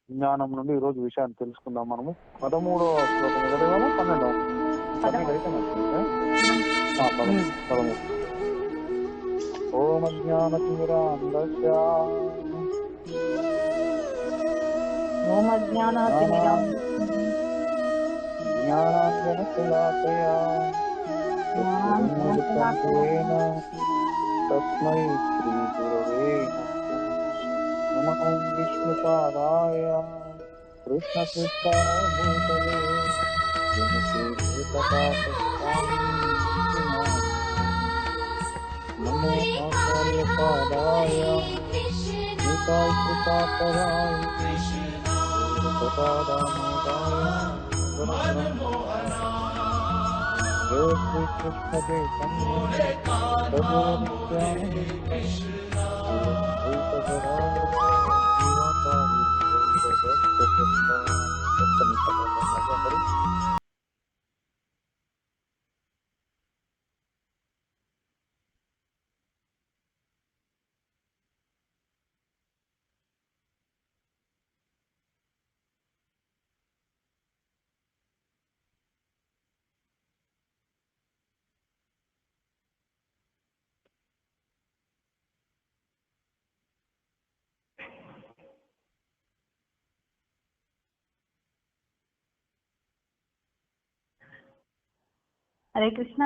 జ్ఞానం నుండి ఈ రోజు విషయాన్ని తెలుసుకుందాం. మనము 13వ శ్లోకం చదివాము. 12 అయితే 13. ఓం అజ్ఞానతిమిరాంధస్య జ్ఞానాంజనశలాకయా చక్షురున్మిలితం తస్మై శ్రీ గురవే నమః. ఓం విష్ణుపాదాయ కృష్ణపృష్ఠాయ భూతలే జగతే భూతపాతస్థాయి నమో ఆచార్యపాదాయ నితాయ కృపాపరాయ కృపాదామోదాయ జయ శ్రీ కృష్ణ చైతన్య ప్రభు నిత్యానంద హరే కృష్ణ.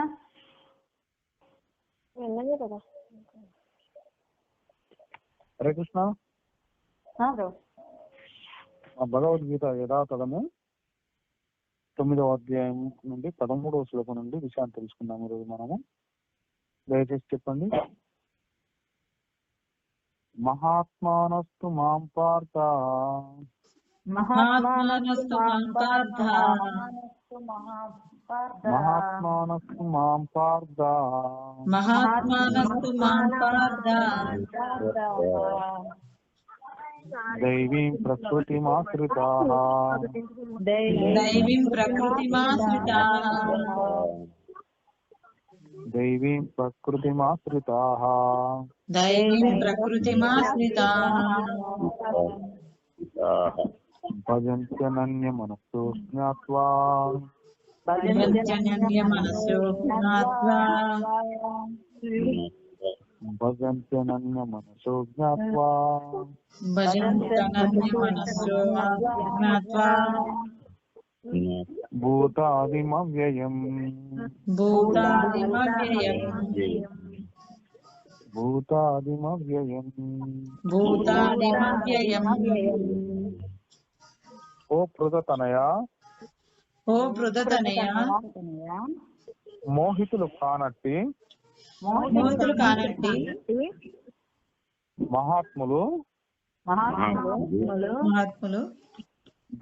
హరే కృష్ణ. భగవద్గీత యథాతథము 9వ అధ్యాయం నుండి 13వ శ్లోకం నుండి విషయాన్ని తెలుసుకుందాం ఈరోజు మనము. దయచేసి చెప్పండి. మహాత్మానస్తు మాం పార్థ మహాత్మానస్తు మాం పార్థ మహాత్మానస్తు మాం పార్థ మహాత్మానస్తు మాం పార్థ దైవీం ప్రకృతిమాశ్రితాః దైవీం ప్రకృతిమాశ్రితాః దైవీం ప్రకృతిమాశ్రితాః దైవీం ప్రకృతిమాశ్రితాః భజంత్యనన్యమనసో జ్ఞాత్వా భజంత్యనన్యమనసో జ్ఞాత్వా భజంత్యనన్యమనసో జ్ఞాత్వా భజంత్యనన్యమనసో జ్ఞాత్వా భూతాదిమవ్యయం భూతాదిమవ్యయం భూతాదిమవ్యయం భూతాదిమవ్యయం. ఓ పృథతనయ, ఓ పృథతనయ, మోహితులు కానట్టి మోహితులు కానట్టి మహాత్ములు మహాత్ములు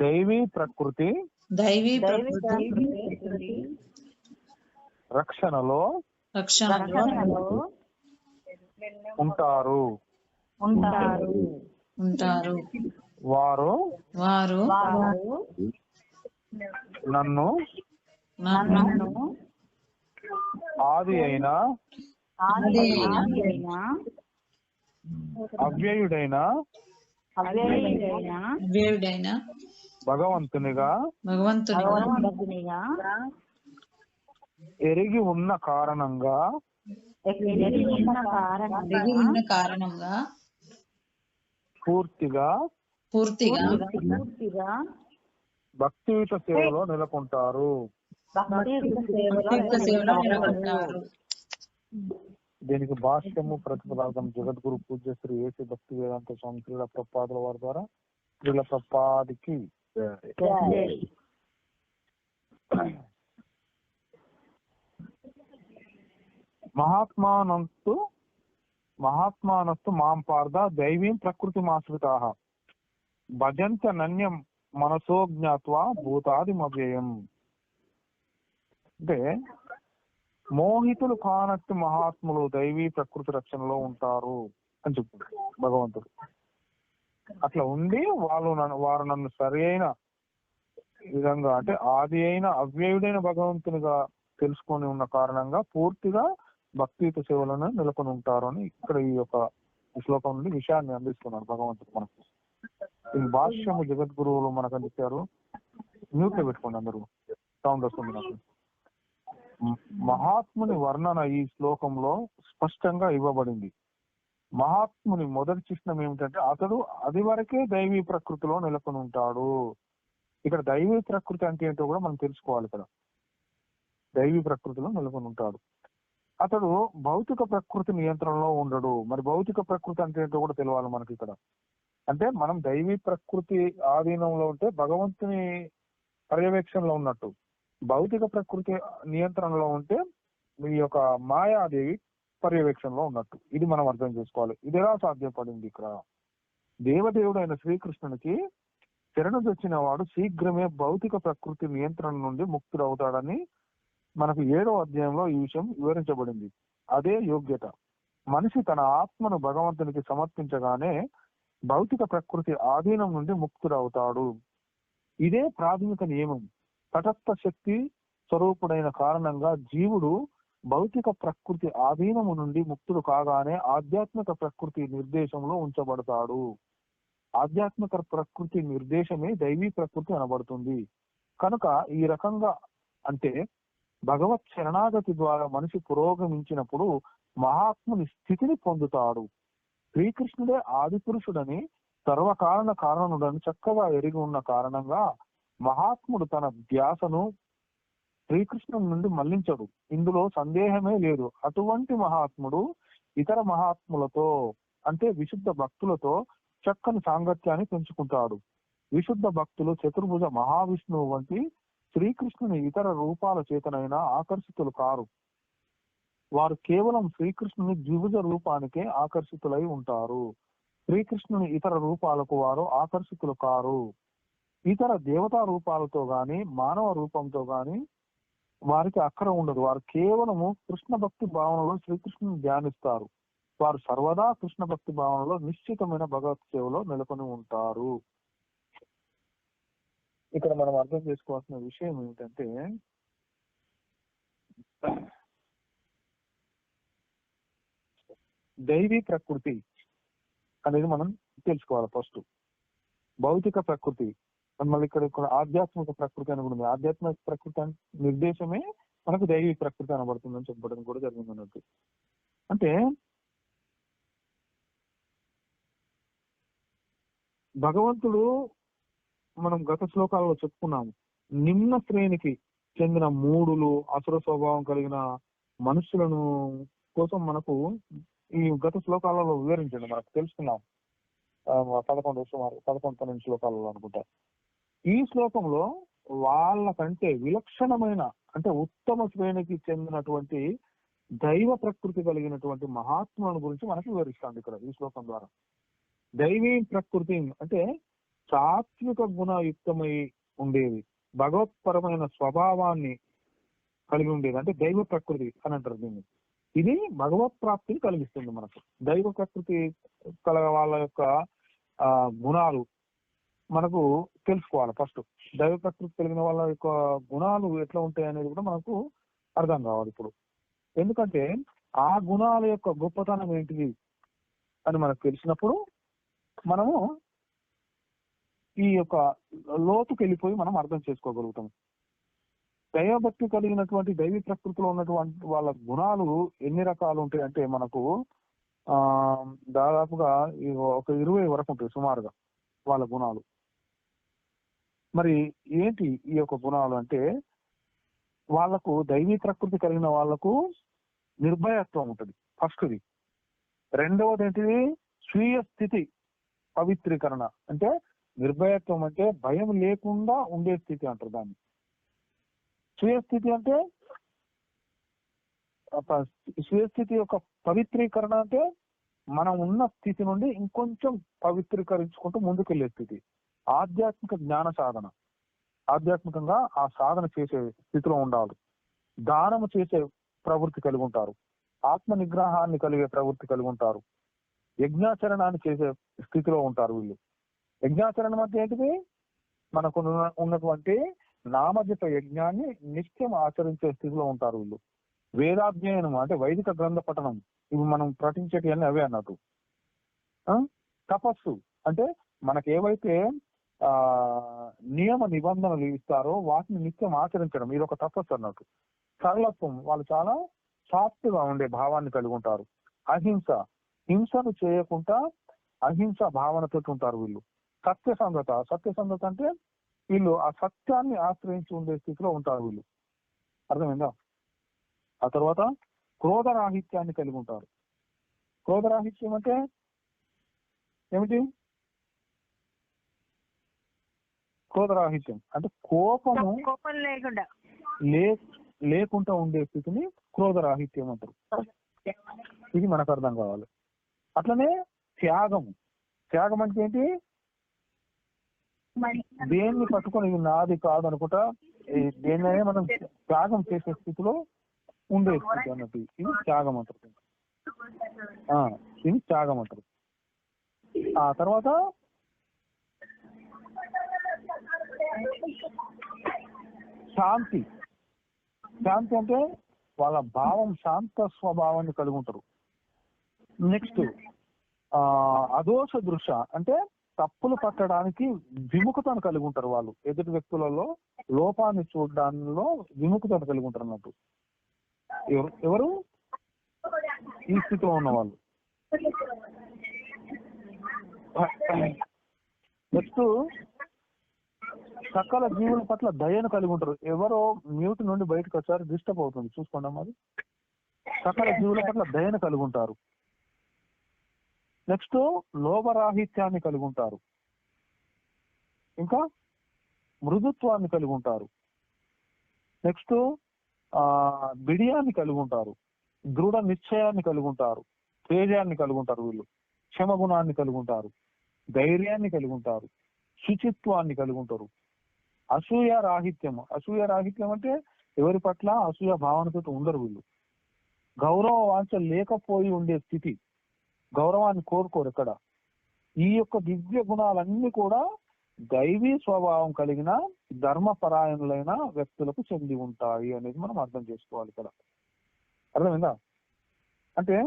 దైవీ ప్రకృతి రక్షణలో ఉంటారు. వారు నన్ను ఆది అయిన అవ్యయుడైన భగవంతునిగా ఎరిగి ఉన్న కారణంగా పూర్తిగా భక్తియుత సేవలో నెలకొంటారు. దీనికి భాష్యము ప్రతిపదార్థం జగద్గురు పూజ్య శ్రీ ఏసీ భక్తి వేదాంత స్వామి శ్రీల ప్రపాదుల వారి ద్వారా శ్రీల ప్రపాదికి మహాత్మానస్తు మాం పార్థ దైవీం ప్రకృతిమాశ్రితాః భజంత నన్యం మనసో జ్ఞాత్వా భూతాదిమవ్యయం. అంటే మోహితులు కానట్టు మహాత్ములు దైవీ ప్రకృతి రక్షణలో ఉంటారు అని చెప్తుంది భగవంతుడు. అట్లా ఉండి వారు నన్ను సరి అయిన విధంగా అంటే ఆది అయిన అవ్యయుడైన భగవంతునిగా తెలుసుకొని ఉన్న కారణంగా పూర్తిగా భక్తియుత సేవలను నెలకొని ఉంటారు అని ఇక్కడ ఈ యొక్క శ్లోకం నుండి విషయాన్ని అందిస్తున్నాడు భగవంతుడు మనకు. ఈ భాష్యము జగద్గురువులు మనకు అందించారు. మ్యూట్ లో పెట్టుకోండి అందరూ, సౌండ్ వస్తుంది నాకు. మహాత్ముని వర్ణన ఈ శ్లోకంలో స్పష్టంగా ఇవ్వబడింది. మహాత్ముని మొదటి చిహ్నం ఏమిటంటే అతడు అది వరకే దైవీ ప్రకృతిలో నెలకొని ఉంటాడు. ఇక్కడ దైవీ ప్రకృతి అంటే ఏంటో కూడా మనం తెలుసుకోవాలి. ఇక్కడ దైవీ ప్రకృతిలో నెలకొని ఉంటాడు. అతడు భౌతిక ప్రకృతి నియంత్రణలో ఉండడు. మరి భౌతిక ప్రకృతి అంటే ఏంటో కూడా తెలియాలి మనకి ఇక్కడ. అంటే మనం దైవీ ప్రకృతి ఆధీనంలో ఉంటే భగవంతుని పర్యవేక్షణలో ఉన్నట్టు, భౌతిక ప్రకృతి నియంత్రణలో ఉంటే మీ యొక్క మాయాదేవి పర్యవేక్షణలో ఉన్నట్టు. ఇది మనం అర్థం చేసుకోవాలి. ఇది ఎలా సాధ్యపడింది? ఇక్కడ దేవదేవుడు అయిన శ్రీకృష్ణునికి శరణుదొచ్చిన వాడు శీఘ్రమే భౌతిక ప్రకృతి నియంత్రణ నుండి ముక్తుడవుతాడని మనకు 7వ అధ్యాయంలో ఈ విషయం వివరించబడింది. అదే యోగ్యత. మనిషి తన ఆత్మను భగవంతునికి సమర్పించగానే భౌతిక ప్రకృతి ఆధీనం నుండి ముక్తుడవుతాడు. ఇదే ప్రాథమిక నియమం. తటస్థ శక్తి స్వరూపుడైన కారణంగా జీవుడు భౌతిక ప్రకృతి ఆధీనము నుండి ముక్తుడు కాగానే ఆధ్యాత్మిక ప్రకృతి నిర్దేశంలో ఉంచబడతాడు. ఆధ్యాత్మిక ప్రకృతి నిర్దేశమే దైవీ ప్రకృతి అనబడుతుంది. కనుక ఈ రకంగా అంటే భగవత్ శరణాగతి ద్వారా మనిషి పురోగమించినప్పుడు మహాత్ముని స్థితిని పొందుతాడు. శ్రీకృష్ణుడే ఆది పురుషుడని సర్వకారణ కారణుడని చక్కగా ఎరిగి ఉన్న కారణంగా మహాత్ముడు తన ధ్యాసను శ్రీకృష్ణుడి నుండి మళ్లించడు. ఇందులో సందేహమే లేదు. అటువంటి మహాత్ముడు ఇతర మహాత్ములతో అంటే విశుద్ధ భక్తులతో చక్కని సాంగత్యాన్ని పెంచుకుంటాడు. విశుద్ధ భక్తులు చతుర్భుజ మహావిష్ణువు వంటి శ్రీకృష్ణుని ఇతర రూపాల చేతనైనా ఆకర్షితులు కారు. వారు కేవలం శ్రీకృష్ణుని ద్విభుజ రూపానికే ఆకర్షితులై ఉంటారు. శ్రీకృష్ణుని ఇతర రూపాలకు వారు ఆకర్షితులు కారు. ఇతర దేవతా రూపాలతో గాని మానవ రూపంతో గాని వారికి అక్కర ఉండదు. వారు కేవలము కృష్ణ భక్తి భావనలో శ్రీకృష్ణుని ధ్యానిస్తారు. వారు సర్వదా కృష్ణ భక్తి భావనలో నిశ్చితమైన భగవత్ సేవలో నెలకొని ఉంటారు. ఇక్కడ మనం అర్థం చేసుకోవాల్సిన విషయం ఏమిటంటే దైవీ ప్రకృతి అనేది మనం తెలుసుకోవాలి ఫస్ట్. భౌతిక ప్రకృతి మళ్ళీ ఇక్కడ ఆధ్యాత్మిక ప్రకృతి అని కూడా ఉంది. ఆధ్యాత్మిక ప్రకృతి నిర్దేశమే మనకు దైవీ ప్రకృతి అనబడుతుందని చెప్పడం కూడా జరిగింది అన్నట్టు. అంటే భగవంతుడు మనం గత శ్లోకాలలో చెప్పుకున్నాము, నిమ్న శ్రేణికి చెందిన మూడులు అసుర స్వభావం కలిగిన మనుషులను కోసం మనకు ఈ గత శ్లోకాలలో వివరించండి. మనకు తెలుసుకున్నాం 11-12 శ్లోకాలలో అనుకుంటా. ఈ శ్లోకంలో వాళ్ళకంటే విలక్షణమైన అంటే ఉత్తమ శ్రేణికి చెందినటువంటి దైవ ప్రకృతి కలిగినటువంటి మహాత్ములను గురించి మనకు వివరిస్తాండి ఇక్కడ ఈ శ్లోకం ద్వారా. దైవీ ప్రకృతి అంటే సాత్విక గుణయుక్తమై ఉండేది, భగవత్పరమైన స్వభావాన్ని కలిగి ఉండేది అంటే దైవ ప్రకృతి అని అంటారు దీన్ని. ఇది భగవత్ ప్రాప్తిని కలిగిస్తుంది మనకు. దైవ ప్రకృతి కలగ వాళ్ళ యొక్క గుణాలు మనకు తెలుసుకోవాలి ఫస్ట్. దైవ ప్రకృతి కలిగిన వాళ్ళ యొక్క గుణాలు ఎట్లా ఉంటాయి అనేది కూడా మనకు అర్థం కావాలి ఇప్పుడు. ఎందుకంటే ఆ గుణాల యొక్క గొప్పతనం ఏంటిది అని మనకు తెలిసినప్పుడు మనము ఈ యొక్క లోతుకి వెళ్ళిపోయి మనం అర్థం చేసుకోగలుగుతాం. దైవభక్తి కలిగినటువంటి దైవీ ప్రకృతిలో ఉన్నటువంటి వాళ్ళ గుణాలు ఎన్ని రకాలు ఉంటాయి అంటే మనకు దాదాపుగా ఒక 20 వరకు ఉంటాయి సుమారుగా వాళ్ళ గుణాలు. మరి ఏంటి ఈ యొక్క గుణాలు అంటే వాళ్లకు దైవీ ప్రకృతి కలిగిన వాళ్లకు నిర్భయత్వం ఉంటుంది ఫస్ట్ది. రెండవది ఏంటిది స్వీయ స్థితి పవిత్రీకరణ. అంటే నిర్భయత్వం అంటే భయం లేకుండా ఉండే స్థితి అంటారు దాన్ని. స్వీయ స్థితి అంటే స్వీయ స్థితి యొక్క పవిత్రీకరణ అంటే మనం ఉన్న స్థితి నుండి ఇంకొంచెం పవిత్రీకరించుకుంటూ ముందుకెళ్లే స్థితి. ఆధ్యాత్మిక జ్ఞాన సాధన, ఆధ్యాత్మికంగా ఆ సాధన చేసే స్థితిలో ఉండాలి. దానము చేసే ప్రవృత్తి కలిగి ఉంటారు. ఆత్మ నిగ్రహాన్ని కలిగే ప్రవృత్తి కలిగి ఉంటారు. యజ్ఞాచరణాన్ని చేసే స్థితిలో ఉంటారు వీళ్ళు. యజ్ఞాచరణం అంటే ఏంటిది? మనకు ఉన్నటువంటి నామజప యజ్ఞాన్ని నిత్యం ఆచరించే స్థితిలో ఉంటారు వీళ్ళు. వేదాధ్యయనం అంటే వైదిక గ్రంథ పఠనం, ఇవి మనం పఠించేటివన్నీ అవే అన్నట్టు. తపస్సు అంటే మనకి ఏవైతే ఆ నియమ నిబంధనలు ఇస్తారో వాటిని నిత్యం ఆచరించడం ఇది ఒక తపస్సు అన్నట్టు. సరళత్వం, వాళ్ళు చాలా సాఫ్ట్ గా ఉండే భావాన్ని కలిగి ఉంటారు. అహింస, హింసను చేయకుండా అహింస భావనతో ఉంటారు వీళ్ళు. సత్యసంధత, సత్యసంధత అంటే వీళ్ళు ఆ సత్యాన్ని ఆశ్రయించి ఉండే స్థితిలో ఉంటారు వీళ్ళు. అర్థమైందా? ఆ తర్వాత క్రోధరాహిత్యాన్ని కలిగి ఉంటారు. క్రోధరాహిత్యం అంటే ఏమిటి? క్రోధరాహిత్యం అంటే కోపం లేకుండా ఉండే స్థితిని క్రోధరాహిత్యం అంటారు. ఇది మనకు అర్థం కావాలి. అట్లనే త్యాగం, త్యాగం అంటే ఏంటి? దేన్ని పట్టుకొని ఇది నాది కాదు అనుకుంటా దేన్నైనా మనం త్యాగం చేసే స్థితిలో ఉండే స్థితి అన్నట్టు ఇది త్యాగం అంటారు. ఇది త్యాగం అంటారు. ఆ తర్వాత శాంతి, శాంతి అంటే వాళ్ళ భావం శాంత స్వభావాన్ని కలిగి ఉంటారు. నెక్స్ట్ అదోష దృశ అంటే తప్పులు పట్టడానికి విముఖతను కలిగి ఉంటారు. వాళ్ళు ఎదుటి వ్యక్తులలో లోపాన్ని చూడడంలో విముఖతను కలిగి ఉంటారు అన్నట్టు. ఎవరు ఈ స్థితిలో ఉన్న వాళ్ళు. నెక్స్ట్ సకల జీవుల పట్ల దయను కలిగి ఉంటారు. ఎవరో మ్యూట్ నుండి బయటకు వచ్చారు, డిస్టర్బ్ అవుతుంది, చూసుకోండి మరి. సకల జీవుల పట్ల దయను కలిగి ఉంటారు. నెక్స్ట్ లోభరాహిత్యాన్ని కలిగి ఉంటారు. ఇంకా మృదుత్వాన్ని కలిగి ఉంటారు. నెక్స్ట్ బిడియాన్ని కలిగి ఉంటారు. దృఢ నిశ్చయాన్ని కలిగి ఉంటారు. తేజాన్ని కలిగి ఉంటారు వీళ్ళు. క్షమగుణాన్ని కలిగి ఉంటారు. ధైర్యాన్ని కలిగి ఉంటారు. శుచిత్వాన్ని కలిగి ఉంటారు. అసూయ రాహిత్యం, అసూయ రాహిత్యం అంటే ఎవరి పట్ల అసూయ భావనతో ఉండరు వీళ్ళు. గౌరవ వాంఛ లేకపోయి ఉండే స్థితి, గౌరవాన్ని కోరుకోరు ఎక్కడ. ఈ యొక్క దివ్య గుణాలన్నీ కూడా దైవీ స్వభావం కలిగిన ధర్మపరాయణులైన వ్యక్తులకు చెంది ఉంటాయి అనేది మనం అర్థం చేసుకోవాలి ఇక్కడ. అర్థమైందా? అంటే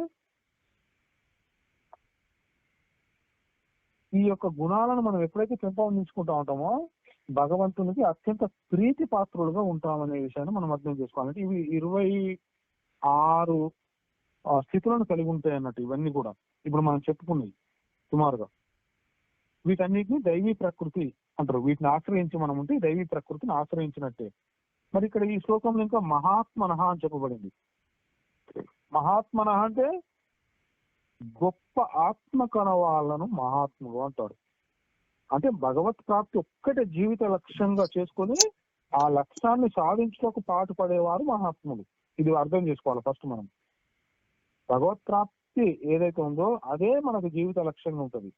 ఈ యొక్క గుణాలను మనం ఎప్పుడైతే పెంపొందించుకుంటా ఉంటామో భగవంతునికి అత్యంత ప్రీతి పాత్రులుగా ఉంటామనే విషయాన్ని మనం అర్థం చేసుకోవాలంటే ఇవి 26 స్థితులను కలిగి ఉంటాయి అన్నట్టు. ఇవన్నీ కూడా ఇప్పుడు మనం చెప్పుకున్నవి సుమారుగా. వీటన్నిటిని దైవీ ప్రకృతి అంటారు. వీటిని ఆశ్రయించి మనం ఉంటే దైవీ ప్రకృతిని ఆశ్రయించినట్టే. మరి ఇక్కడ ఈ శ్లోకంలో ఇంకా మహాత్మనః అని చెప్పబడింది. మహాత్మనః అంటే గొప్ప ఆత్మ కణవాళ్ళను మహాత్ములు అంటాడు. అంటే భగవత్ ప్రాప్తి ఒక్కటే జీవిత లక్ష్యంగా చేసుకొని ఆ లక్ష్యాన్ని సాధించడానికి పాటుపడేవారు మహాత్ములు. ఇది అర్థం చేసుకోవాలి ఫస్ట్ మనం. భగవత్ ప్రాప్తి ఏదైతే ఉందో అదే మనకు జీవిత లక్ష్యంగా ఉంటుంది.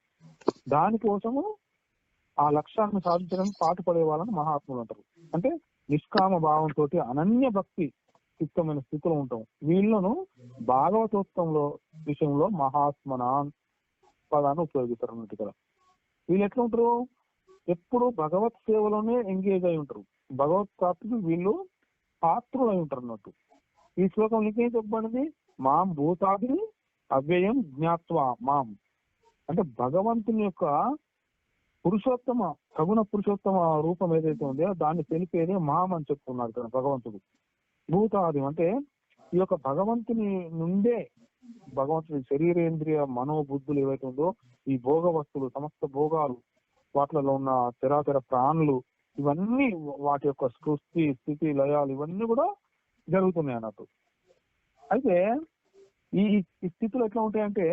దానికోసము ఆ లక్ష్యాన్ని సాధించడానికి పాటుపడే వాళ్ళని మహాత్ములు అంటారు. అంటే నిష్కామ భావంతో అనన్య భక్తి యుక్తమైన స్థితిలో ఉంటాం. వీళ్ళను భాగవతోత్తంలో విషయంలో మహాత్మన పదాన్ని ఉపయోగిస్తారు అన్నట్టు కదా. వీళ్ళు ఎట్లా ఉంటారు? ఎప్పుడు భగవత్ సేవలోనే ఎంగేజ్ అయి ఉంటారు. భగవత్ ప్రాప్తికి వీళ్ళు పాత్రులు అయి ఉంటారు అన్నట్టు. ఈ శ్లోకం ఇంకేం చెప్పబడింది? మాం భూతాది అవ్యయం జ్ఞాత్వా మాం అంటే భగవంతుని యొక్క పురుషోత్తమ సగుణ పురుషోత్తమ రూపం ఏదైతే ఉందో దాన్ని తెలిపేదే మాం అని చెప్తున్నాడు కదా భగవంతుడు. భూతాది అంటే ఈ యొక్క భగవంతుని నుండే భగవంతుని శరీరేంద్రియ మనోబుద్ధులు ఏవైతే ఉందో ఈ భోగ వస్తువులు సమస్త భోగాలు వాటిలో ఉన్న తెరాతెర ప్రాణులు ఇవన్నీ వాటి యొక్క సృష్టి స్థితి లయాలు ఇవన్నీ కూడా జరుగుతున్నాయి అన్నట్టు. అయితే ఈ స్థితులు ఎట్లా ఉంటాయంటే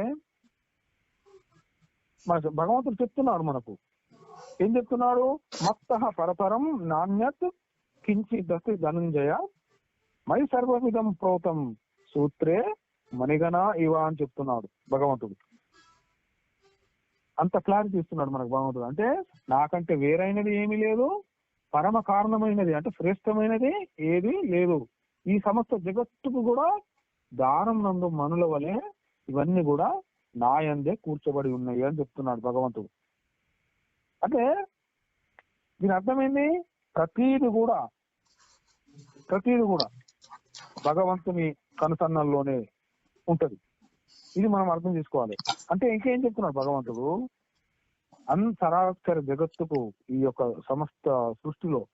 మన భగవంతుడు చెప్తున్నాడు మనకు. ఏం చెప్తున్నాడు? మత్తః పరపరం నాణ్యత్ కించిద్ ధనంజయ మై సర్వవిధం ప్రోతం సూత్రే మణిగణ ఇవ అని చెప్తున్నాడు భగవంతుడు. అంత క్లారిటీ ఇస్తున్నాడు మనకు భగవంతుడు. అంటే నాకంటే వేరైనది ఏమీ లేదు, పరమ కారణమైనది అంటే శ్రేష్టమైనది ఏది లేదు. ఈ సమస్త జగత్తుకు కూడా దానం నందు మనుల వలె ఇవన్నీ కూడా నాయందే కూర్చోబడి ఉన్నాయి అని చెప్తున్నాడు భగవంతుడు. అంటే దీని అర్థమైంది ప్రతీది కూడా భగవంతుని కనుసన్నల్లోనే ఉంటది. ఇది మనం అర్థం చేసుకోవాలి. అంటే ఇంకేం చెప్తున్నాడు భగవంతుడు? చరాచర జగత్తుకు ఈ యొక్క సమస్త సృష్టిలో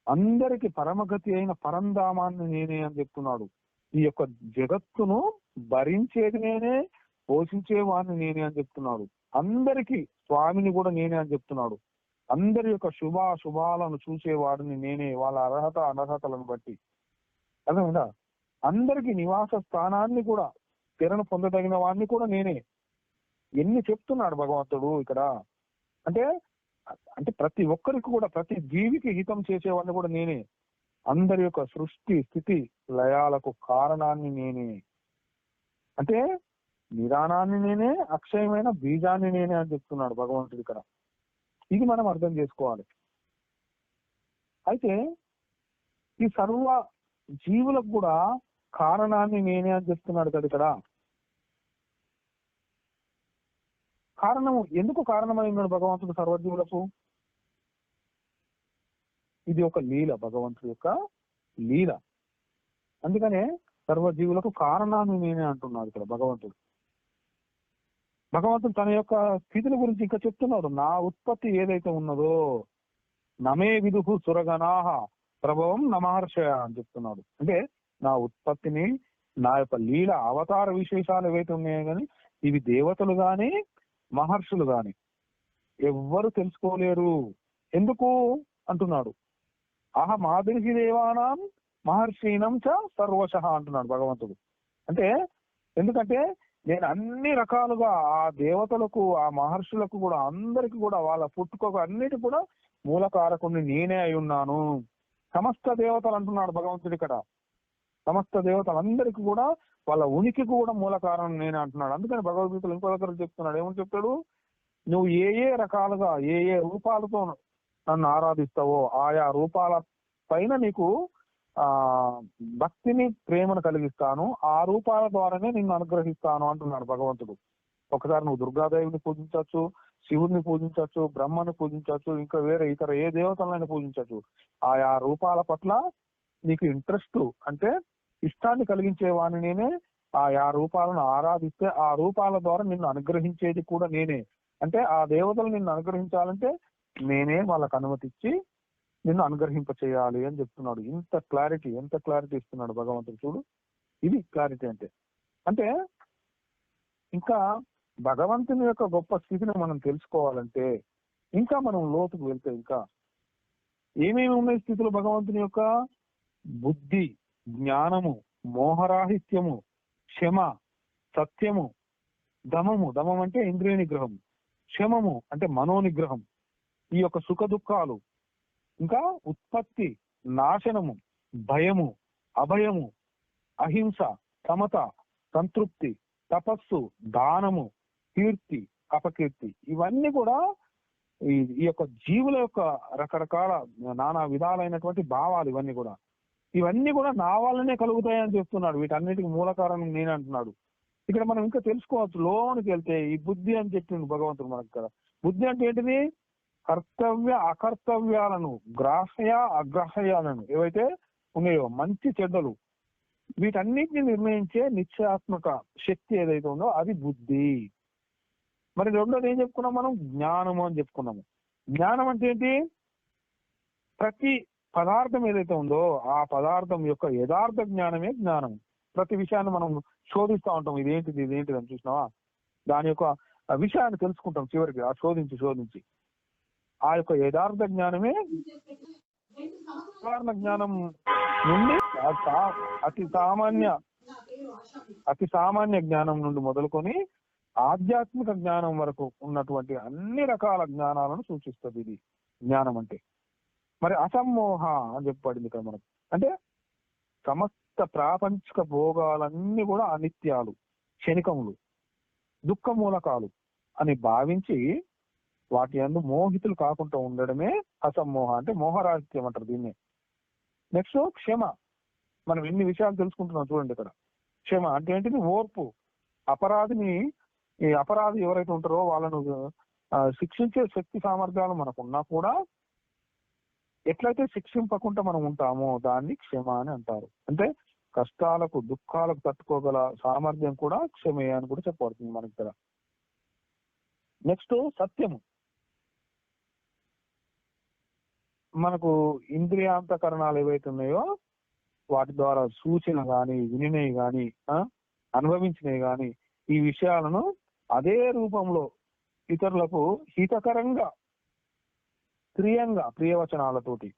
అందరికి పరమగతి అయిన పరంధామాన్ని నేనే అని చెప్తున్నాడు. ఈ యొక్క జగత్తును భరించేది నేనే, పోషించేవాడిని నేనే అని చెప్తున్నాడు. అందరికి స్వామిని కూడా నేనే అని చెప్తున్నాడు. అందరి యొక్క శుభాలను చూసేవాడిని నేనే, వాళ్ళ అర్హత అనర్హతలను బట్టి. అర్థమైందా? అందరికి నివాస స్థానాన్ని కూడా తెరను పొందదగిన వాడిని కూడా నేనే. ఎన్ని చెప్తున్నాడు భగవంతుడు ఇక్కడ. అంటే అంటే ప్రతి ఒక్కరికి కూడా, ప్రతి జీవికి హితం చేసేవాడిని కూడా నేనే. అందరి యొక్క సృష్టి స్థితి లయాలకు కారణాన్ని నేనే. అంటే నిదానాన్ని నేనే, అక్షయమైన బీజాన్ని నేనే అని చెప్తున్నాడు భగవంతుడు ఇక్కడ. ఇది మనం అర్థం చేసుకోవాలి. అయితే ఈ సర్వ జీవులకు కూడా కారణాన్ని నేనే అని చెప్తున్నాడు కదా ఇక్కడ. కారణము ఎందుకు కారణమై ఉన్నాడు భగవంతుడు సర్వజీవులకు? ఇది ఒక లీల, భగవంతుడి యొక్క లీల. అందుకనే సర్వజీవులకు కారణాన్ని నేనే అంటున్నాడు ఇక్కడ భగవంతుడు. భగవంతుడు తన యొక్క స్థితిని గురించి ఇంకా చెప్తున్నాడు. నా ఉత్పత్తి ఏదైతే ఉన్నదో నమే విదుహు సురగణాహ ప్రభవం నమహర్షయ అని చెప్తున్నాడు. అంటే నా ఉత్పత్తిని, నా యొక్క లీల అవతార విశేషాలు ఏవైతే ఉన్నాయో కానీ ఇవి దేవతలు గాని మహర్షులు గాని ఎవ్వరు తెలుసుకోలేరు. ఎందుకు అంటున్నాడు. మాదిరి దేవానాం మహర్షీనం చ సర్వశ అంటున్నాడు భగవంతుడు. అంటే ఎందుకంటే నేను అన్ని రకాలుగా ఆ దేవతలకు, ఆ మహర్షులకు కూడా, అందరికి కూడా, వాళ్ళ పుట్టుకకు అన్నిటి కూడా మూలకారకుడిని నేనే అయి ఉన్నాను. సమస్త దేవతలు అంటున్నాడు భగవంతుడు ఇక్కడ. సమస్త దేవతలందరికీ కూడా వాళ్ళ ఉనికికి కూడా మూల కారణం నేనే అంటున్నాడు. అందుకని భగవద్గీతలు ఇంకో దగ్గర చెప్తున్నాడు. ఏమని చెప్తాడు? నువ్వు ఏ ఏ రకాలుగా ఏ ఏ రూపాలతో నన్ను ఆరాధిస్తావో ఆయా రూపాల పైన నీకు భక్తిని, ప్రేమను కలిగిస్తాను. ఆ రూపాల ద్వారానే నిన్ను అనుగ్రహిస్తాను అంటున్నాడు భగవంతుడు. ఒకసారి నువ్వు దుర్గాదేవిని పూజించవచ్చు, శివుడిని పూజించవచ్చు, బ్రహ్మని పూజించవచ్చు, ఇంకా వేరే ఇతర ఏ దేవతలైనా పూజించవచ్చు. ఆయా రూపాల పట్ల నీకు ఇంట్రెస్ట్ అంటే ఇష్టాన్ని కలిగించే వాడిని నేనే. ఆయా రూపాలను ఆరాధిస్తే ఆ రూపాల ద్వారా నిన్ను అనుగ్రహించేది కూడా నేనే. అంటే ఆ దేవతలు నిన్ను అనుగ్రహించాలంటే నేనే వాళ్ళకు అనుమతి ఇచ్చి నిన్ను అనుగ్రహింప చేయాలి అని చెప్తున్నాడు. ఎంత క్లారిటీ ఇస్తున్నాడు భగవంతుడు చూడు. ఇది క్లారిటీ అంటే. అంటే ఇంకా భగవంతుని యొక్క గొప్ప స్థితిని మనం తెలుసుకోవాలంటే ఇంకా మనం లోతుకు వెళ్తే ఇంకా ఏమేమి ఉన్నాయి స్థితులు భగవంతుని యొక్క? బుద్ధి, జ్ఞానము, మోహరాహిత్యము, క్షమ, సత్యము, దమము, దమం అంటే ఇంద్రియ నిగ్రహం, క్షమము అంటే మనోనిగ్రహం, ఈ యొక్క సుఖ దుఃఖాలు, ఇంకా ఉత్పత్తి, నాశనము, భయము, అభయము, అహింస, సమత, సంతృప్తి, తపస్సు, దానము, కీర్తి, అపకీర్తి, ఇవన్నీ కూడా ఈ యొక్క జీవుల యొక్క రకరకాల నానా విధాలైనటువంటి భావాలు. ఇవన్నీ కూడా నా వల్లనే కలుగుతాయని చెప్తున్నాడు. వీటన్నిటికి మూల కారణం నేనే అంటున్నాడు. ఇక్కడ మనం ఇంకా తెలుసుకోవచ్చు. లోనికి వెళ్తే ఈ బుద్ధి అని చెప్పిండు భగవంతుడు మనకు ఇక్కడ. బుద్ధి అంటే ఏంటిది? కర్తవ్య అకర్తవ్యాలను, గ్రాహ్య అగ్రాహ్యాలను ఏవైతే ఉన్నాయో, మంచి చెడ్డలు, వీటన్నిటిని నిర్ణయించే నిశ్చయాత్మక శక్తి ఏదైతే ఉందో అది బుద్ధి. మరి రెండోది ఏం చెప్పుకున్నాం మనం? జ్ఞానము అని చెప్పుకున్నాము. జ్ఞానం అంటే ఏంటి? ప్రతి పదార్థం ఏదైతే ఉందో ఆ పదార్థం యొక్క యథార్థ జ్ఞానమే జ్ఞానం. ప్రతి విషయాన్ని మనం శోధిస్తూ ఉంటాం. ఇదేంటిది అని చూసినావా? దాని యొక్క విషయాన్ని తెలుసుకుంటాం చివరికి. ఆ శోధించి ఆ యొక్క యథార్థ జ్ఞానమే సాధారణ జ్ఞానం నుండి అతి సామాన్య జ్ఞానం నుండి మొదలుకొని ఆధ్యాత్మిక జ్ఞానం వరకు ఉన్నటువంటి అన్ని రకాల జ్ఞానాలను సూచిస్తుంది ఇది జ్ఞానం అంటే. మరి అసమ్మోహ అని చెప్పబడింది ఇక్కడ మనకు. అంటే సమస్త ప్రాపంచిక భోగాలన్నీ కూడా అనిత్యాలు, క్షణికములు, దుఃఖ మూలకాలు అని భావించి వాటి యందు మోహితులు కాకుండా ఉండడమే అసమ్మోహ. అంటే మోహరాహిత్యం అంటారు దీన్ని. నెక్స్ట్ క్షమ. మనం ఎన్ని విషయాలు తెలుసుకుంటున్నాం చూడండి ఇక్కడ. క్షమ అంటే ఏంటిది? ఓర్పు. ఈ అపరాధి ఎవరైతే ఉంటారో వాళ్ళను శిక్షించే శక్తి సామర్థ్యాలు మనకున్నా కూడా ఎట్లయితే శిక్షింపకుండా మనం ఉంటామో దాన్ని క్షమ అని అంటారు. అంటే కష్టాలకు, దుఃఖాలకు తట్టుకోగల సామర్థ్యం కూడా క్షమే అని కూడా చెప్పబడుతుంది మనకి ఇక్కడ. నెక్స్ట్ సత్యము. మనకు ఇంద్రియాంతకరణాలు ఏవైతే ఉన్నాయో వాటి ద్వారా సూచన గాని, వినినవి గాని, అనుభవించినవి గాని, ఈ విషయాలను అదే రూపంలో ఇతరులకు హితకరంగా ప్రియవచనాలతోటి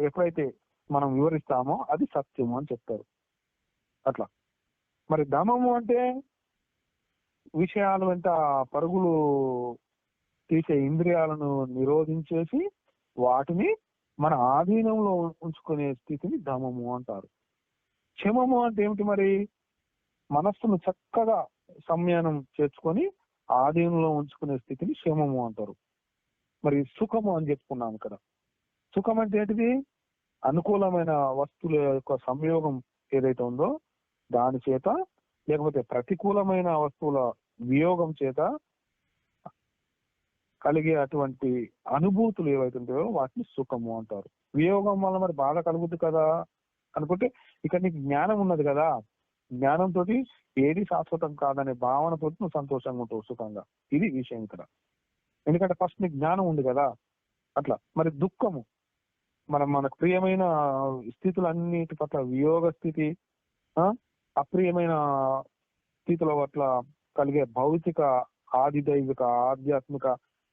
ఎప్పుడైతే మనం వివరిస్తామో అది సత్యము అని చెప్తారు. అట్లా మరి దమము అంటే విషయాలు వెంట పరుగులు తీసే ఇంద్రియాలను నిరోధించేసి వాటిని మన ఆధీనంలో ఉంచుకునే స్థితిని దమము అంటారు. క్షమము అంటే ఏమిటి? మరి మనస్సును చక్కగా సంయమనం చేసుకొని ఆధీనంలో ఉంచుకునే స్థితిని క్షమము అంటారు. మరి సుఖము అని చెప్పుకున్నాం ఇక్కడ. సుఖం అంటే ఏంటిది? అనుకూలమైన వస్తువుల యొక్క సంయోగం ఏదైతే ఉందో దాని చేత, లేకపోతే ప్రతికూలమైన వస్తువుల వియోగం చేత కలిగే అటువంటి అనుభూతులు ఏవైతే ఉంటాయో వాటిని సుఖము అంటారు. వియోగం వల్ల మరి బాధ కలుగుతుంది కదా అనుకుంటే ఇక్కడ నీకు జ్ఞానం ఉన్నది కదా, జ్ఞానంతో ఏది శాశ్వతం కాదనే భావనతో నువ్వు సంతోషంగా ఉంటావు, సుఖంగా. ఇది విషయం ఇక్కడ. ఎందుకంటే ఫస్ట్ నీకు జ్ఞానం ఉంది కదా. అట్లా మరి దుఃఖము మనకు ప్రియమైన స్థితులన్నిటి పట్ల వియోగ స్థితి, అప్రియమైన స్థితుల పట్ల కలిగే భౌతిక, ఆదిదైవిక, ఆధ్యాత్మిక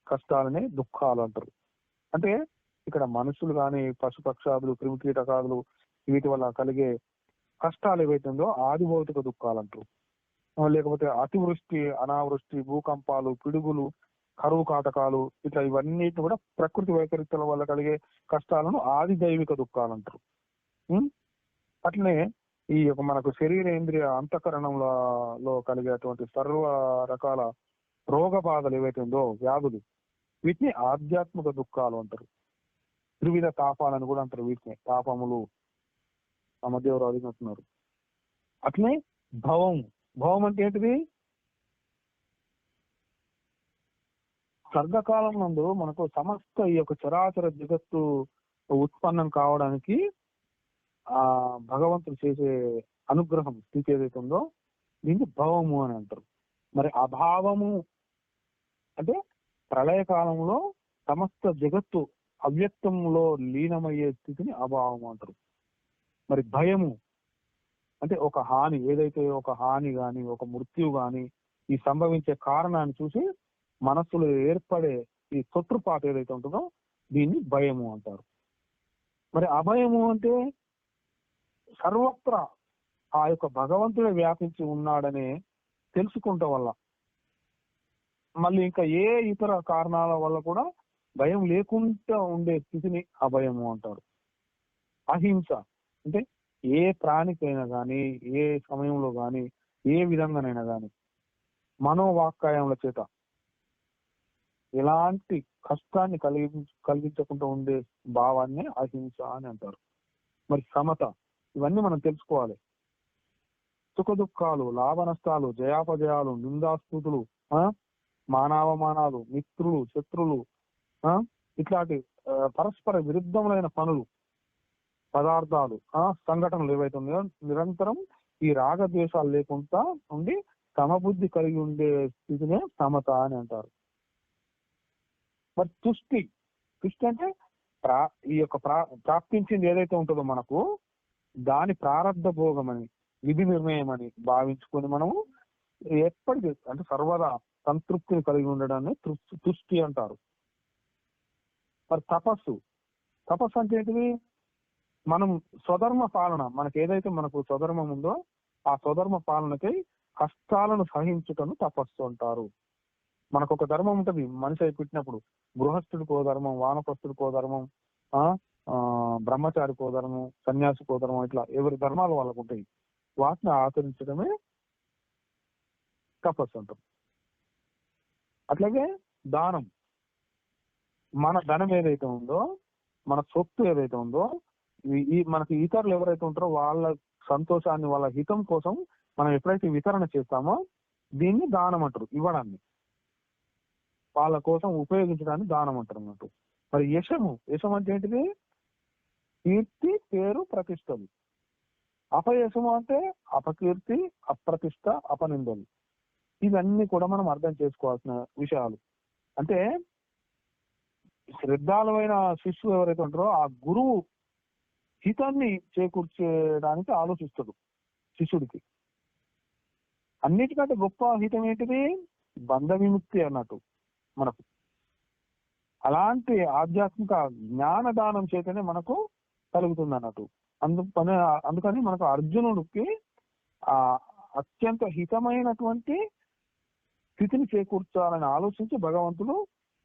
కష్టాలనే దుఃఖాలు అంటారు. అంటే ఇక్కడ మనుషులు కానీ, పశుపక్షాదులు, క్రిమికీటకాదులు వీటి వల్ల కలిగే కష్టాలు ఏవైతే ఉందో ఆది భౌతిక దుఃఖాలు అంటారు. లేకపోతే అతివృష్టి, అనావృష్టి, భూకంపాలు, పిడుగులు, కరువు కాటకాలు, ఇట్లా ఇవన్నిటిని కూడా ప్రకృతి వైపరీత్యాల వల్ల కలిగే కష్టాలను ఆది దైవిక దుఃఖాలు అంటారు. అట్లనే ఈ యొక్క మనకు శరీరేంద్రియ అంతఃకరణంలో కలిగేటువంటి సర్వ రకాల రోగ బాధలు ఏవైతే ఉందో, వ్యాధులు, వీటిని ఆధ్యాత్మిక దుఃఖాలు అంటారు. త్రివిధ తాపాలని కూడా అంటారు వీటిని. తాపములు ఆ మధ్య ఎవరు అడిగినట్టున్నారు. అట్లనే భవం. భవం అంటే ఏంటిది? స్వర్గకాలం నందు మనకు సమస్త ఈ యొక్క చరాచర జగత్తు ఉత్పన్నం కావడానికి ఆ భగవంతుడు చేసే అనుగ్రహం స్థితి ఏదైతే ఉందో దీన్ని భవము అని అంటారు. మరి అభావము అంటే ప్రళయకాలంలో సమస్త జగత్తు అవ్యక్తంలో లీనమయ్యే స్థితిని అభావం అంటారు. మరి భయము అంటే ఒక హాని, ఏదైతే ఒక హాని గాని, ఒక మృత్యు గాని ఈ సంభవించే కారణాన్ని చూసి మనస్సులో ఏర్పడే ఈ తొట్టుపాటు ఏదైతే ఉంటుందో దీన్ని భయము అంటారు. మరి అభయము అంటే సర్వత్రా ఆ యొక్క భగవంతుడే వ్యాపించి ఉన్నాడనే తెలుసుకుంటాం వల్ల, మళ్ళీ ఇంకా ఏ ఇతర కారణాల వల్ల కూడా భయం లేకుండా ఉండే స్థితిని అభయము అంటారు. అహింస అంటే ఏ ప్రాణికైనా కానీ, ఏ సమయంలో కానీ, ఏ విధంగానైనా కానీ మనోవాక్కాయముల చేత ఎలాంటి కష్టాన్ని కలిగించకుండా ఉండే భావాన్ని అహింస అని అంటారు. మరి సమత, ఇవన్నీ మనం తెలుసుకోవాలి. సుఖ దుఃఖాలు, లాభ నష్టాలు, జయాపజయాలు, నిందాస్తుతులు, మానవమానాలు, మిత్రులు, శత్రులు, ఇట్లాంటి పరస్పర విరుద్ధములైన పనులు, పదార్థాలు, సంఘటనలు ఏవైతే ఉన్నాయో నిరంతరం ఈ రాగద్వేషాలు లేకుండా ఉండి సమబుద్ధి కలిగి ఉండే స్థితినే సమత అని అంటారు. మరి తుష్టి అంటే ఈ యొక్క ప్రాప్తించింది ఏదైతే ఉంటుందో మనకు దాని ప్రారంధ భోగం అని, విధి నిర్ణయం అని భావించుకొని మనము ఎప్పటికీ అంటే సర్వదా సంతృప్తిని కలిగి ఉండడాన్ని తుష్టి అంటారు. మరి తపస్సు అంటే ఏంటిది? మనం స్వధర్మ పాలన, మనకి ఏదైతే మనకు స్వధర్మం ఉందో ఆ స్వధర్మ పాలనకై కష్టాలను సహించుటను తపస్సు అంటారు. మనకు ఒక ధర్మం ఉంటది. మనిషి అయి పుట్టినప్పుడు గృహస్థుడికో ధర్మం, వానప్రస్థుడికో ధర్మం, బ్రహ్మచారికో ధర్మం, సన్యాసికో ధర్మం, ఇట్లా ఎవరి ధర్మాలు వాళ్ళకు ఉంటాయి. వాటిని ఆచరించడమే తపస్సు అంటారు. అట్లాగే దానం, మన ధనం ఏదైతే ఉందో, మన సొత్తు ఏదైతే ఉందో, ఈ మనకి ఇతరులు ఎవరైతే ఉంటారో వాళ్ళ సంతోషాన్ని, వాళ్ళ హితం కోసం మనం ఎప్పుడైతే వితరణ చేస్తామో దీన్ని దానం అంటారు. ఇవ్వడాన్ని, వాళ్ళ కోసం ఉపయోగించడాన్ని దానం అంటారు అన్నట్టు. మరి యశము అంటే ఏంటిది? కీర్తి, పేరు, ప్రతిష్టలు. అపయశము అంటే అపకీర్తి, అప్రతిష్ట, అపనిందలు. ఇవన్నీ కూడా మనం అర్థం చేసుకోవాల్సిన విషయాలు. అంటే శ్రద్ధాలువైన శిష్యులు ఎవరైతే ఉంటారో ఆ గురువు హితాన్ని చేకూర్చడానికి ఆలోచిస్తాడు శిష్యుడికి. అన్నిటికంటే గొప్ప హితం ఏంటిది? బంధ విముక్తి అన్నట్టు మనకు. అలాంటి ఆధ్యాత్మిక జ్ఞానదానం చేతనే మనకు కలుగుతుంది అన్నట్టు. అందుకని మనకు అర్జునుడికి ఆ అత్యంత హితమైనటువంటి స్థితిని చేకూర్చాలని ఆలోచించి భగవంతుడు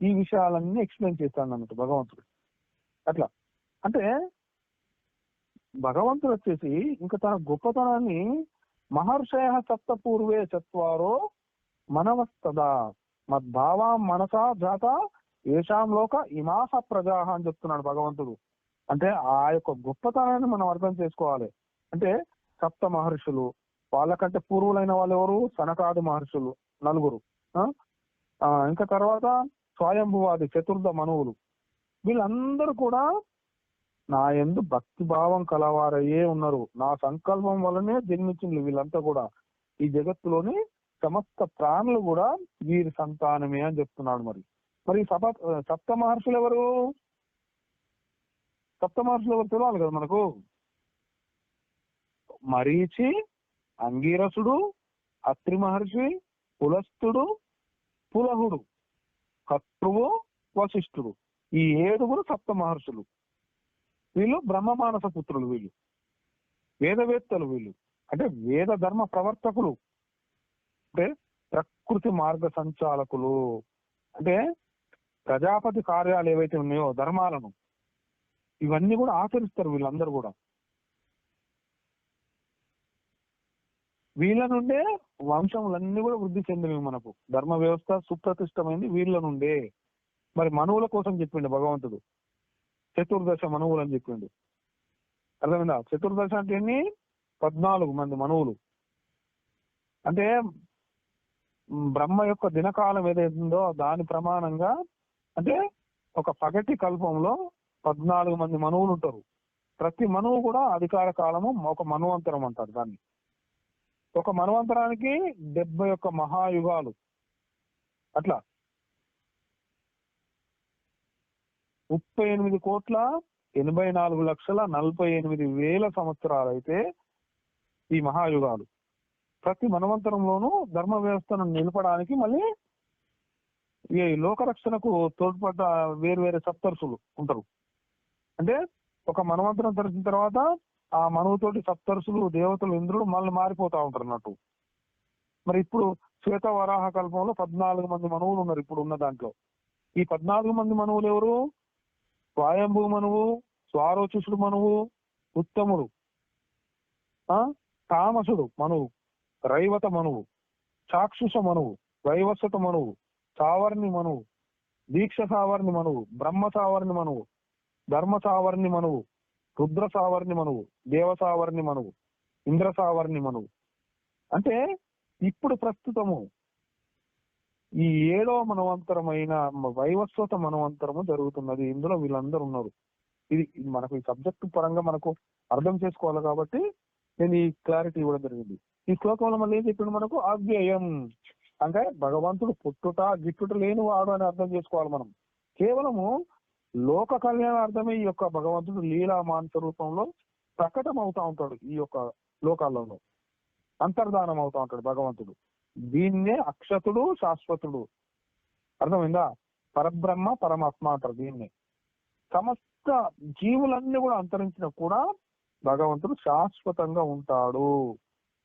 ఈ విషయాలన్నీ ఎక్స్ప్లెయిన్ చేస్తాడు అన్నట్టు భగవంతుడు. అట్లా అంటే భగవంతుడు వచ్చేసి ఇంకా తన గొప్పతనాన్ని మహర్షయ సప్త పూర్వే చత్వారో మనవస్తదా మద్భావా మనసా జాత ఏషాం లోక ఇమాహ ప్రజాహ అని చెప్తున్నాడు భగవంతుడు. అంటే ఆ యొక్క గొప్పతనాన్ని మనం అర్థం చేసుకోవాలి. అంటే సప్త మహర్షులు, వాళ్ళకంటే పూర్వులైన వాళ్ళు ఎవరు? సనకాది మహర్షులు నలుగురు, ఇంకా తర్వాత స్వయంభువాది చతుర్థ మనువులు, వీళ్ళందరూ కూడా నా యందు భక్తి భావం కలవారయ్యే ఉన్నారు. నా సంకల్పం వల్లనే జన్మించింది వీళ్ళంతా కూడా. ఈ జగత్తులోని సమస్త ప్రాణులు కూడా వీరి సంతానమే అని చెప్తున్నాడు. మరి సప్త మహర్షులు ఎవరు? సప్త మహర్షులు ఎవరు తెలియాలి కదా మనకు. మరీచి, అంగీరసుడు, అత్రి మహర్షి, పులస్తుడు, పులహుడు, కత్రువు, వశిష్ఠుడు, ఈ 7 సప్త మహర్షులు. వీళ్ళు బ్రహ్మ మానస పుత్రులు, వీళ్ళు వేదవేత్తలు, వీళ్ళు అంటే వేద ధర్మ ప్రవర్తకులు, అంటే ప్రకృతి మార్గ సంచాలకులు, అంటే ప్రజాపతి కార్యాలు ఏవైతే ఉన్నాయో ధర్మాలను ఇవన్నీ కూడా ఆచరిస్తారు వీళ్ళందరూ కూడా. వీళ్ళ నుండే వంశములన్నీ కూడా వృద్ధి చెందినవి. మనకు ధర్మ వ్యవస్థ సుప్రతిష్టమైంది వీళ్ళ నుండే. మరి మనువుల కోసం చెప్పిండు భగవంతుడు, చతుర్దశ మనువులు అని చెప్పిండు. అర్థమైందా? చతుర్దశ అంటే ఎన్ని? 14 మంది మనువులు. అంటే బ్రహ్మ యొక్క దినకాలం ఏదైతుందో దాని ప్రమాణంగా, అంటే ఒక పగటి కల్పంలో 14 మంది మనువులు ఉంటారు. ప్రతి మనువు కూడా అధికార కాలము ఒక మనువంతరం అంటారు దాన్ని. ఒక మన్వంతరానికి 71 మహాయుగాలు. అట్లా 38,84,48,000 సంవత్సరాలు అయితే ఈ మహాయుగాలు. ప్రతి మన్వంతరంలోనూ ధర్మ వ్యవస్థను నిలపడానికి మళ్ళీ ఈ లోకరక్షణకు తోడ్పడ్డ వేరు సప్తర్షులు ఉంటారు. అంటే ఒక మన్వంతరం తరిచిన తర్వాత ఆ మనువుతోటి సప్తర్షులు, దేవతలు, ఇంద్రుడు మళ్ళీ మారిపోతా ఉంటారు అన్నట్టు. మరి ఇప్పుడు శ్వేత వరాహ కల్పంలో 14 మంది మనువులు ఉన్నారు ఇప్పుడు ఉన్న దాంట్లో. ఈ 14 మంది మనువులు ఎవరు? స్వయంభూ మనువు, స్వారోచిషుడు మనువు, ఉత్తముడు, తామసుడు మనువు, రైవత మనువు, చాక్షుష మనువు, వైవస్వత మనువు, సావర్ణి మనువు, దీక్ష సావర్ణి మనువు, బ్రహ్మ సావర్ణి మనువు, ధర్మ సావర్ణి మనువు, రుద్ర సావర్ణి మనువు, దేవ సావర్ణి మనువు, ఇంద్ర సావర్ణి మనువు. అంటే ఇప్పుడు ప్రస్తుతము ఈ 7వ మనవంతరమైన వైవస్వత మనవంతరము జరుగుతున్నది. ఇందులో వీళ్ళందరూ ఉన్నారు. ఇది మనకు ఈ సబ్జెక్టు పరంగా మనకు అర్థం చేసుకోవాలి కాబట్టి నేను ఈ క్లారిటీ ఇవ్వడం జరిగింది. ఈ శ్లోకంలో మళ్ళీ ఏం చెప్పిండు మనకు? అవ్యయం అంటే భగవంతుడు పుట్టుట గిట్టుట లేని వాడు అని అర్థం చేసుకోవాలి మనం. కేవలము లోక కళ్యాణార్థమే ఈ యొక్క భగవంతుడు లీలా మాంస రూపంలో ప్రకటన అవుతా ఉంటాడు. ఈ యొక్క లోకాలలో అంతర్ధానం అవుతా ఉంటాడు భగవంతుడు. దీన్నే అక్షతుడు, శాశ్వతుడు. అర్థమైందా? పరబ్రహ్మ, పరమాత్మ అంటారు దీన్నే. సమస్త జీవులన్నీ కూడా అంతరించిన కూడా భగవంతుడు శాశ్వతంగా ఉంటాడు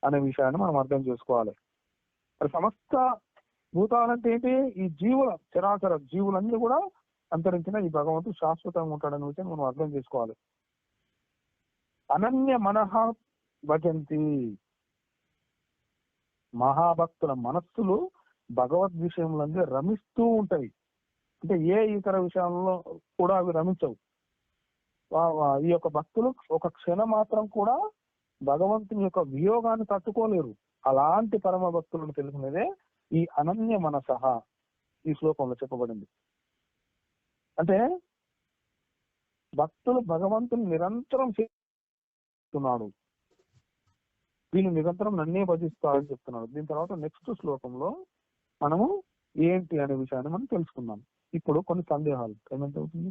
అనే విషయాన్ని మనం అర్థం చేసుకోవాలి. మరి సమస్త భూతాలంటే ఏంటి? ఈ జీవుల చరాచర జీవులన్నీ కూడా అంతరించిన ఈ భగవంతుడు శాశ్వతంగా ఉంటాడనే విషయం మనం అర్థం చేసుకోవాలి. అనన్య మనః భజంతి, మహాభక్తుల మనస్సులు భగవద్ విషయంలో రమిస్తూ ఉంటాయి. అంటే ఏ ఇతర విషయాల్లో కూడా అవి రమించవు. ఈ యొక్క భక్తులు ఒక క్షణం మాత్రం కూడా భగవంతుని యొక్క వియోగాన్ని తట్టుకోలేరు. అలాంటి పరమ భక్తులను తెలుసుకునేదే ఈ అనన్య మనసహ ఈ శ్లోకంలో చెప్పబడింది. అంటే భక్తులు భగవంతుని నిరంతరం చేస్తున్నాడు, వీళ్ళు నిరంతరం నన్నే భజిస్తారని చెప్తున్నాడు. దీని తర్వాత నెక్స్ట్ శ్లోకంలో మనము ఏంటి అనే విషయాన్ని మనం తెలుసుకుందాం. ఇప్పుడు కొన్ని సందేహాలు ఏమంత అవుతుంది